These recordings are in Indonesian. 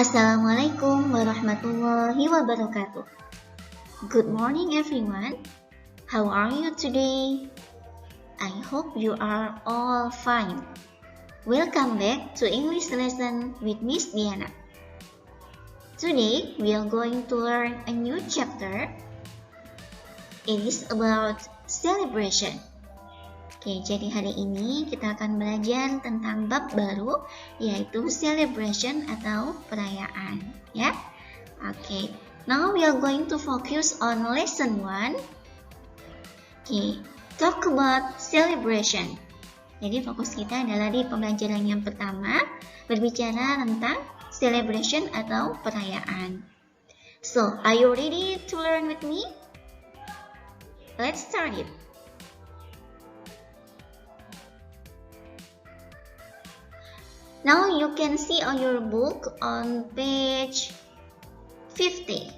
Assalamualaikum warahmatullahi wabarakatuh. Good morning everyone. How are you today? I hope you are all fine. Welcome back to English lesson with Miss Diana. Today we are going to learn a new chapter. It is about celebration. Oke, jadi hari ini kita akan belajar tentang bab baru, yaitu celebration atau perayaan, ya. Oke, now we are going to focus on lesson 1. Oke, talk about celebration. Jadi fokus kita adalah di pembelajaran yang pertama, berbicara tentang celebration atau perayaan. So, are you ready to learn with me? Let's start it. Now you can see on your book on page 50.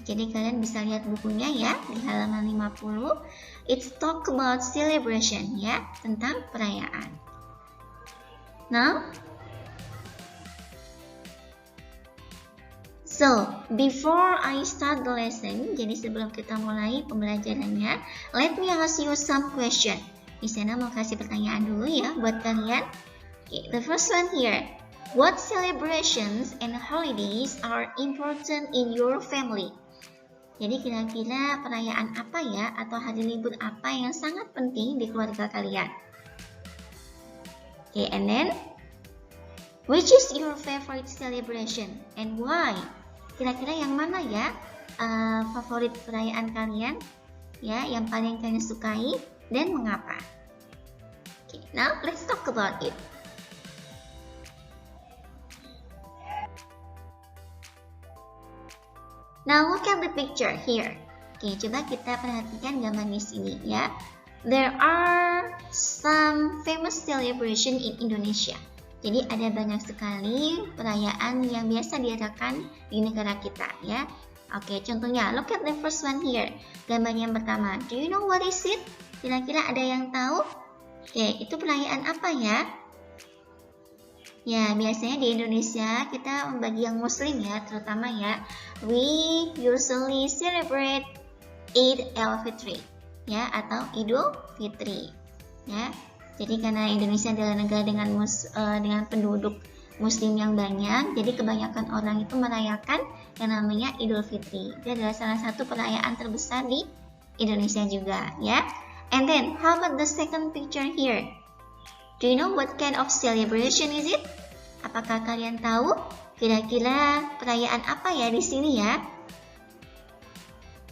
Jadi kalian bisa lihat bukunya ya di halaman 50. It's talk about celebration ya, tentang perayaan. Now, so before I start the lesson, jadi sebelum kita mulai pembelajarannya, let me ask you some question. Di sana mau kasih pertanyaan dulu ya buat kalian. Okay, the first one here, what celebrations and holidays are important in your family? Jadi kira-kira perayaan apa ya atau hari libur apa yang sangat penting di keluarga kalian? Okay, and then, which is your favorite celebration and why? Kira-kira yang mana ya favorit perayaan kalian? Ya, yang paling kalian sukai dan mengapa? Okay, now let's talk about it. Now look at the picture here. Oke, coba kita perhatikan gambar di sini ya. There are some famous celebration in Indonesia. Jadi ada banyak sekali perayaan yang biasa diadakan di negara kita ya. Oke, contohnya look at the first one here. Gambar yang pertama. Do you know what is it? Kira-kira ada yang tahu? Oke, itu perayaan apa ya? Ya, biasanya di Indonesia kita bagi yang muslim ya, terutama ya, we usually celebrate Eid al-Fitri ya, atau Idul Fitri ya. Jadi karena Indonesia adalah negara dengan penduduk muslim yang banyak, jadi kebanyakan orang itu merayakan yang namanya Idul Fitri. Itu adalah salah satu perayaan terbesar di Indonesia juga ya. And then, how about the second picture here? Do you know what kind of celebration is it? Apakah kalian tahu kira-kira perayaan apa ya di sini ya?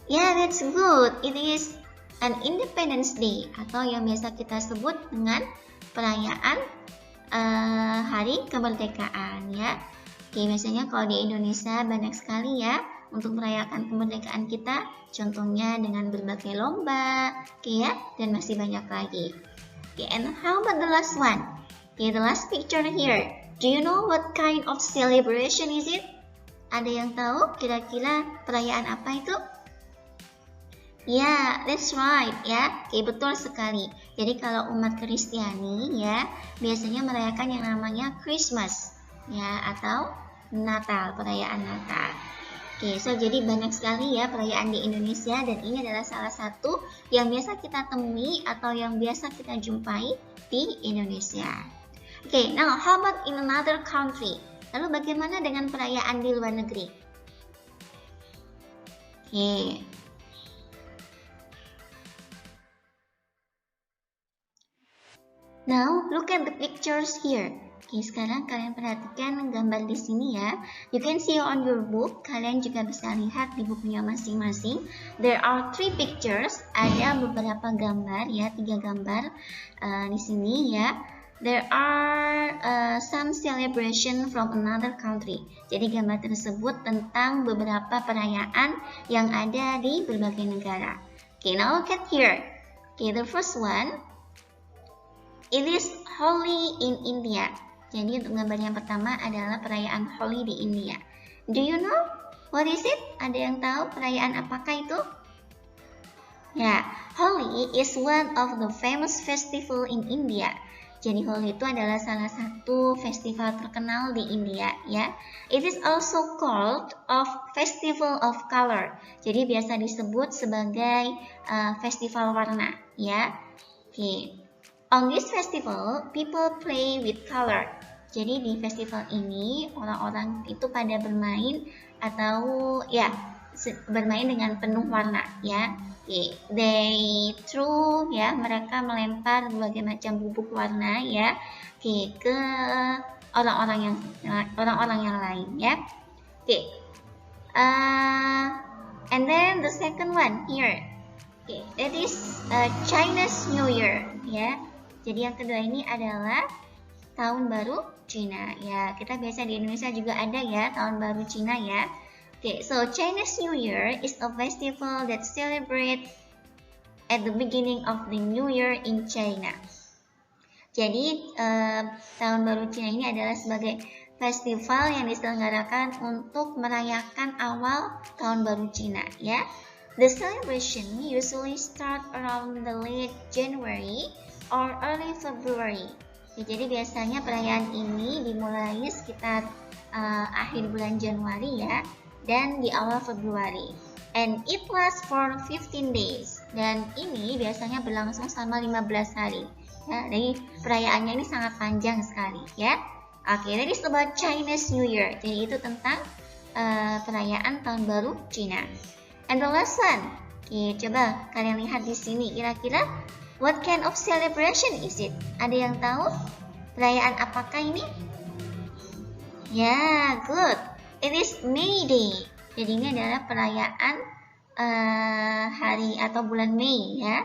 Yeah, that's good. It is an Independence Day atau yang biasa kita sebut dengan perayaan Hari Kemerdekaan ya. Oke, biasanya kalau di Indonesia banyak sekali ya untuk merayakan kemerdekaan kita. Contohnya dengan berbagai lomba, oke ya, dan masih banyak lagi. Okay, and how about the last one? Okay, the last picture here. Do you know what kind of celebration is it? Ada yang tahu kira-kira perayaan apa itu? Yeah, that's right ya. Okay, betul sekali. Jadi kalau umat Kristiani ya, biasanya merayakan yang namanya Christmas ya, atau Natal, perayaan Natal. Oke, so jadi banyak sekali ya perayaan di Indonesia dan ini adalah salah satu yang biasa kita temui atau yang biasa kita jumpai di Indonesia. Oke, now how about in another country? Lalu bagaimana dengan perayaan di luar negeri? Oke. Now look at the pictures here. Oke, sekarang kalian perhatikan gambar di sini ya. You can see on your book. Kalian juga bisa lihat di bukunya masing-masing. There are 3 pictures. Ada beberapa gambar ya, 3 gambar di sini ya. There are some celebration from another country. Jadi gambar tersebut tentang beberapa perayaan yang ada di berbagai negara. Oke, now look at here. Oke, the first one. It is Holi in India. Jadi untuk gambar yang pertama adalah perayaan Holi di India. Do you know what is it? Ada yang tahu perayaan apakah itu? Ya, Holi is one of the famous festival in India. Jadi Holi itu adalah salah satu festival terkenal di India ya. It is also called of Festival of Color. Jadi biasa disebut sebagai festival warna ya. Oke. On this festival, people play with color. Jadi di festival ini orang-orang itu pada bermain atau ya bermain dengan penuh warna ya. Okay. They throw ya, mereka melempar berbagai macam bubuk warna ya, ke orang-orang yang lain ya. And then the second one here, that is Chinese New Year ya. Jadi yang kedua ini adalah tahun baru Cina ya. Kita biasa di Indonesia juga ada ya tahun baru Cina ya. So Chinese New Year is a festival that celebrates at the beginning of the New Year in China. Jadi tahun baru Cina ini adalah sebagai festival yang diselenggarakan untuk merayakan awal tahun baru Cina ya. The celebration usually start around the late January or early February. Jadi biasanya perayaan ini dimulai sekitar akhir bulan Januari ya, dan di awal Februari. And it lasts for 15 days. Dan ini biasanya berlangsung selama 15 hari. Ya, jadi perayaannya ini sangat panjang sekali ya. Oke, that is about Chinese New Year. Jadi itu tentang perayaan tahun baru Cina. And the last one. Oke, coba kalian lihat di sini. Kira-kira what kind of celebration is it? Ada yang tahu? Perayaan apakah ini? Ya, good. It is May Day. Jadi ini adalah perayaan hari atau bulan Mei ya.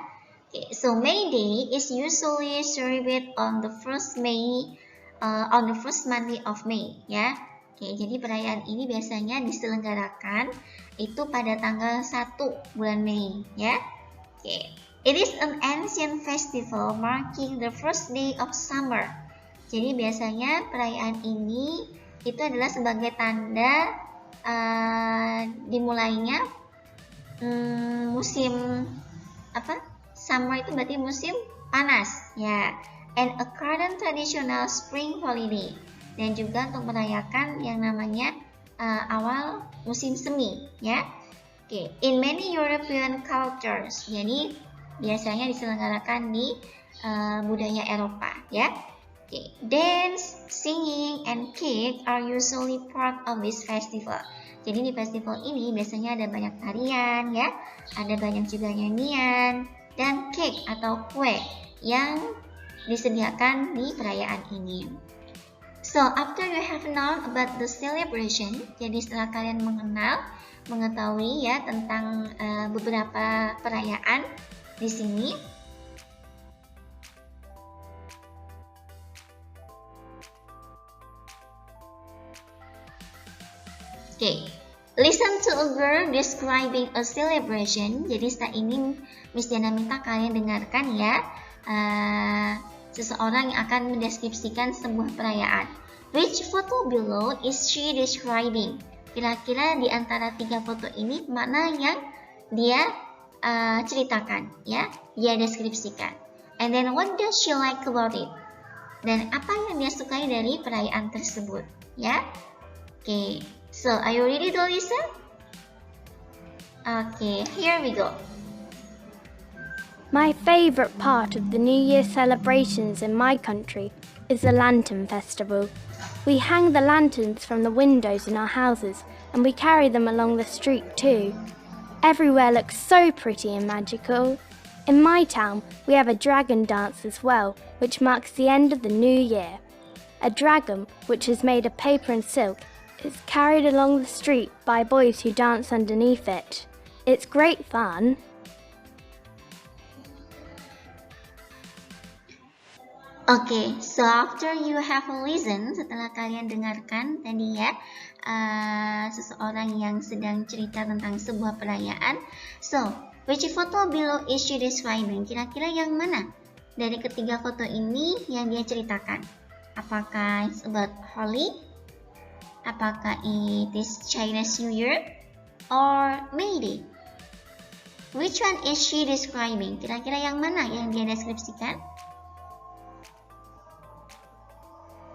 So May Day is usually celebrated on the first May, on the first Monday of May ya. Jadi perayaan ini biasanya diselenggarakan itu pada tanggal 1 bulan Mei ya. It is an ancient festival marking the first day of summer. Jadi biasanya perayaan ini itu adalah sebagai tanda dimulainya musim summer, itu berarti musim panas ya. And a current traditional spring holiday, dan juga untuk merayakan yang namanya awal musim semi ya. In many European cultures, jadi biasanya diselenggarakan di budaya Eropa ya. Dance, singing, and cake are usually part of this festival. Jadi di festival ini biasanya ada banyak tarian ya, ada banyak juga nyanyian dan cake atau kue yang disediakan di perayaan ini. So after you have known about the celebration, jadi setelah kalian mengetahui ya tentang beberapa perayaan di sini. Listen to a girl describing a celebration. Jadi setelah ini Miss Diana minta kalian dengarkan ya seseorang yang akan mendeskripsikan sebuah perayaan. Which photo below is she describing? Kira-kira di antara 3 foto ini mana yang dia ceritakan ya, dia deskripsikan. And then what does she like about it? Dan apa yang dia sukai dari perayaan tersebut ya. So, are you ready to listen? Here we go. My favourite part of the New Year celebrations in my country is the Lantern Festival. We hang the lanterns from the windows in our houses, and we carry them along the street too. Everywhere looks so pretty and magical. In my town, we have a dragon dance as well, which marks the end of the new year. A dragon, which is made of paper and silk, is carried along the street by boys who dance underneath it. It's great fun. So after you have listened, setelah kalian dengarkan tadi ya seseorang yang sedang cerita tentang sebuah perayaan. So, which photo below is she describing? Kira-kira yang mana dari ketiga foto ini yang dia ceritakan? Apakah it's about Holi? Apakah it is Chinese New Year or May Day? Which one is she describing? Kira-kira yang mana yang dia deskripsikan?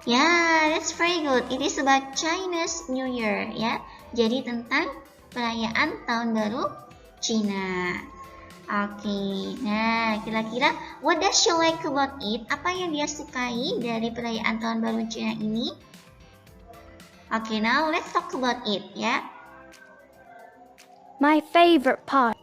Yeah, that's very good. It is about Chinese New Year, ya. Jadi tentang perayaan Tahun Baru Cina. Oke, nah kira-kira what does she like about it? Apa yang dia sukai dari perayaan Tahun Baru Cina ini? Oke, now let's talk about it, ya. My favorite part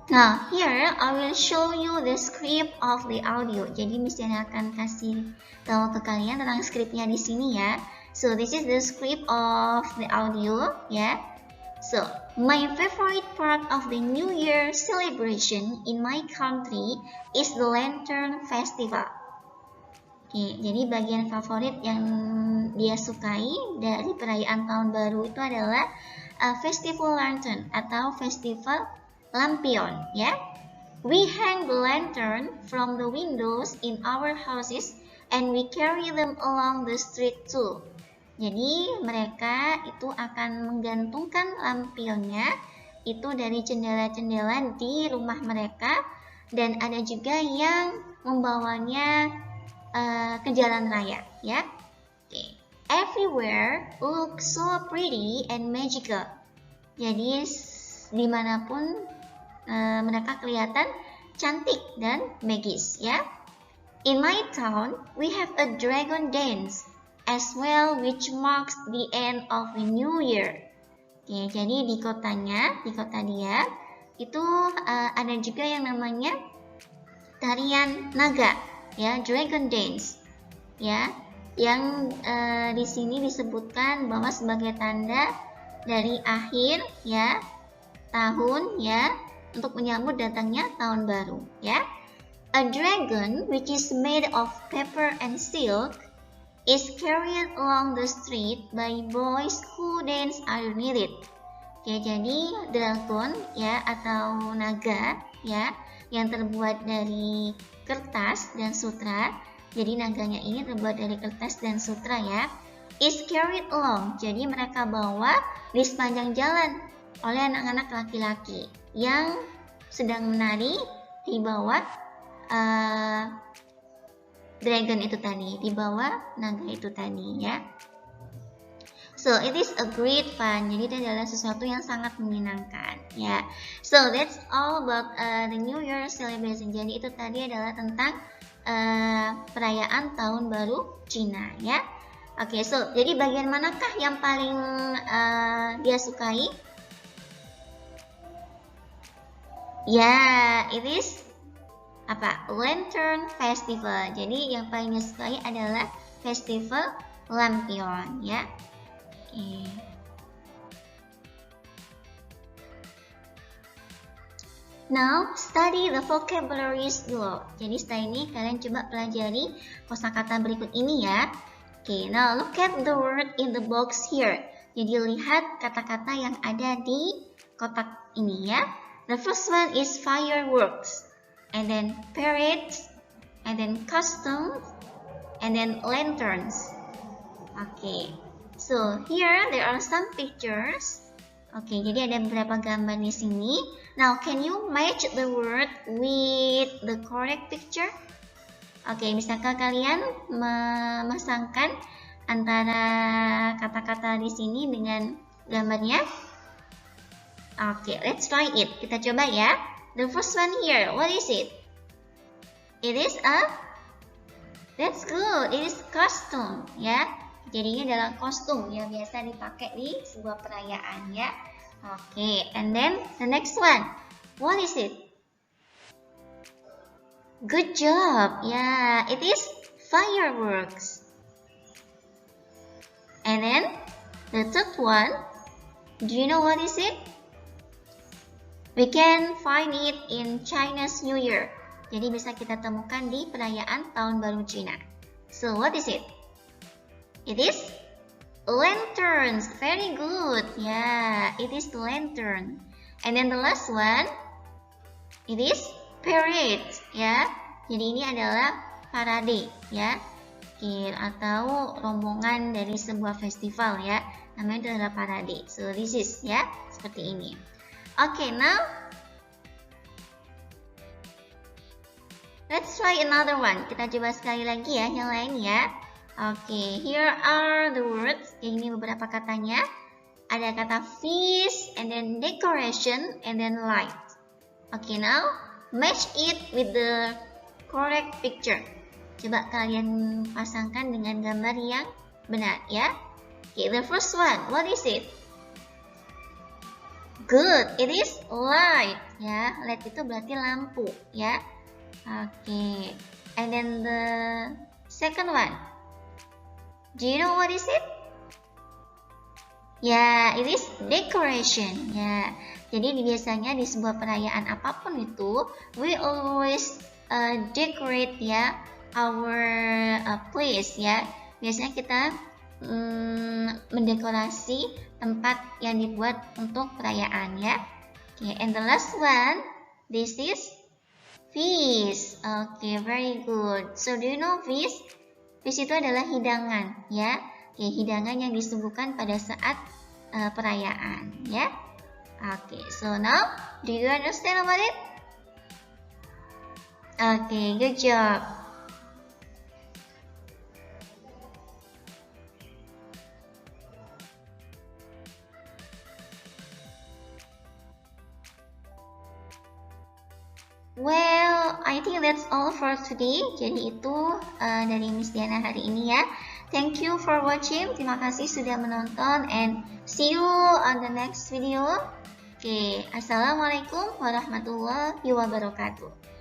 Now here I will show you the script of the audio. Jadi Miss Diana akan kasih tahu ke kalian tentang skripnya di sini ya. So this is the script of the audio ya. So my favorite part of the New Year celebration in my country is the Lantern Festival. Oke, jadi bagian favorit yang dia sukai dari perayaan Tahun Baru itu adalah Festival Lantern atau Festival Lampion, ya. We hang the lantern from the windows in our houses and we carry them along the street too. Jadi mereka itu akan menggantungkan lampionnya itu dari jendela-jendela di rumah mereka dan ada juga yang membawanya ke jalan raya, ya. Okay. Everywhere looks so pretty and magical. Jadi dimanapun mereka kelihatan cantik dan magis, ya. In my town, we have a dragon dance as well, which marks the end of the new year. Oke, jadi di kota dia itu ada juga yang namanya tarian naga, ya, dragon dance, ya, yang di sini disebutkan bahwa sebagai tanda dari akhir, ya, tahun, ya, untuk menyambut datangnya tahun baru, ya. A dragon which is made of paper and silk is carried along the street by boys who dance underneath it. Ya, jadi dragon, ya, atau naga, ya, yang terbuat dari kertas dan sutra. Jadi naganya ini terbuat dari kertas dan sutra, ya. Is carried along. Jadi mereka bawa di sepanjang jalan oleh anak-anak laki-laki yang sedang menari di bawah dragon itu tadi, di bawah naga itu tadi, ya. So it is a great fun. Jadi itu adalah sesuatu yang sangat menyenangkan, ya. So that's all about the New Year celebration. Jadi itu tadi adalah tentang perayaan Tahun Baru Cina, ya. Oke, so jadi bagian manakah yang paling dia sukai? Ya, it is apa? Lantern Festival. Jadi yang paling dia sukai adalah Festival Lampion, ya. Oke. Now, study the vocabularies below. Jadi setelah ini kalian coba pelajari kosakata berikut ini, ya. Oke, now look at the word in the box here. Jadi lihat kata-kata yang ada di kotak ini, ya. The first one is fireworks, and then parades, and then costumes, and then lanterns. Okay, so here there are some pictures. Okay, jadi ada beberapa gambar di sini. Now, can you match the word with the correct picture? Okay, bisakah kalian memasangkan antara kata-kata di sini dengan gambarnya? Okay, let's try it. Kita coba ya. The first one here, what is it? It is that's good. It is costume, ya. Jadi ini adalah kostum yang biasa dipakai di sebuah perayaan, ya. Okay, and then the next one, what is it? Good job. Yeah, it is fireworks. And then the third one, do you know what is it? We can find it in Chinese New Year. Jadi bisa kita temukan di perayaan Tahun Baru Cina. So what is it? It is lanterns. Very good. Yeah, it is lantern. And then the last one, it is parade. Ya, jadi ini adalah parade ya. Atau rombongan dari sebuah festival ya, namanya itu adalah parade. So this is ya, seperti ini. Okay, now let's try another one. Kita coba sekali lagi ya, yang lain ya. Okay, here are the words. Ini beberapa katanya. Ada kata feast, and then decoration, and then light. Okay, now match it with the correct picture. Coba kalian pasangkan dengan gambar yang benar ya. Okay, the first one, what is it? Good, it is light ya. Light itu berarti lampu ya. Okay, and then the second one, do you know what is it? Ya, it is decoration ya. Jadi biasanya di sebuah perayaan apapun itu, we always decorate ya our place ya. Biasanya kita mendekorasi tempat yang dibuat untuk perayaan ya. Okay, and the last one, this is feast. Okay, very good. So do you know feast? Feast itu adalah hidangan ya. Okay, hidangan yang disuguhkan pada saat perayaan ya. Okay, so now do you understand about it? Okay, good job. Well, I think that's all for today. Jadi itu dari Miss Diana hari ini ya. Thank you for watching. Terima kasih sudah menonton and see you on the next video. Oke, assalamualaikum warahmatullahi wabarakatuh.